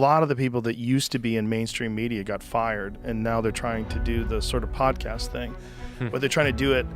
A lot of the people that used to be in mainstream media got fired, and now they're trying to do the sort of podcast thing, but they're trying to do it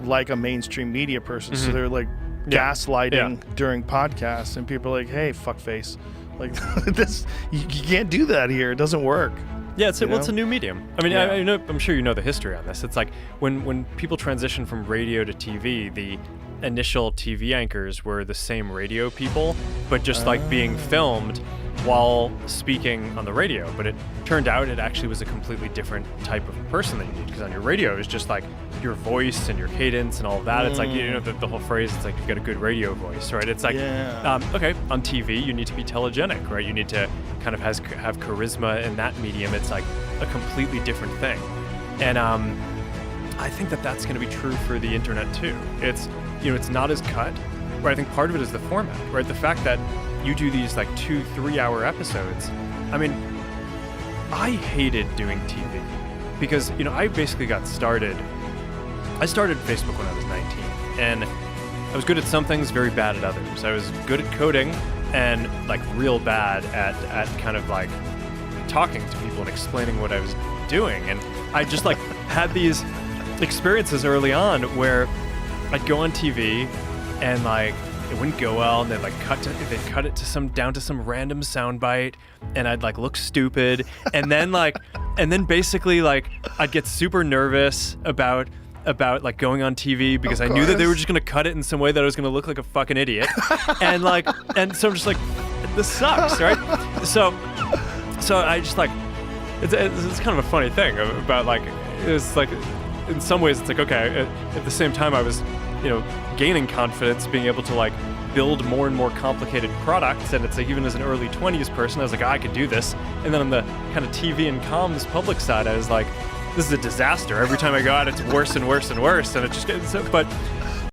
like a mainstream media person. So they're like gaslighting during podcasts, and people are like, "Hey, fuckface, like this, you can't do that here. It doesn't work." Yeah, it's a new medium. I mean, I'm sure you know the history on this. It's like when people transition from radio to TV, the initial TV anchors were the same radio people, but just like being filmed while speaking on the radio. But it turned out it actually was a completely different type of person that you need, because on your radio it's just like your voice and your cadence and all of that. It's like, you know, the whole phrase, it's like you've got a good radio voice, right? It's like, okay, on TV you need to be telegenic, right? You need to kind of have charisma in that medium. It's like a completely different thing. And I think that that's going to be true for the internet too. It's, you know, it's not as cut, right? I think part of it is the format, right? The fact that you do these like 2-3 hour episodes. I mean, I hated doing TV because, you know, I basically I started Facebook when I was 19, and I was good at some things, very bad at others. I was good at coding and like real bad at kind of like talking to people and explaining what I was doing. And I just like had these experiences early on where I'd go on TV and like it wouldn't go well, and they'd like cut it to down to some random soundbite, and I'd like look stupid, and then basically like I'd get super nervous about like going on TV because I knew that they were just gonna cut it in some way that I was gonna look like a fucking idiot, and so I'm just like, this sucks, right? So I just like it's kind of a funny thing about like, it's like in some ways it's like, okay, at the same time I was, you know, gaining confidence, being able to like build more and more complicated products, and it's like even as an early 20s person I was like, I could do this. And then on the kind of TV and comms public side I was like, this is a disaster. Every time I go out it's worse and worse and worse, and it just gets, but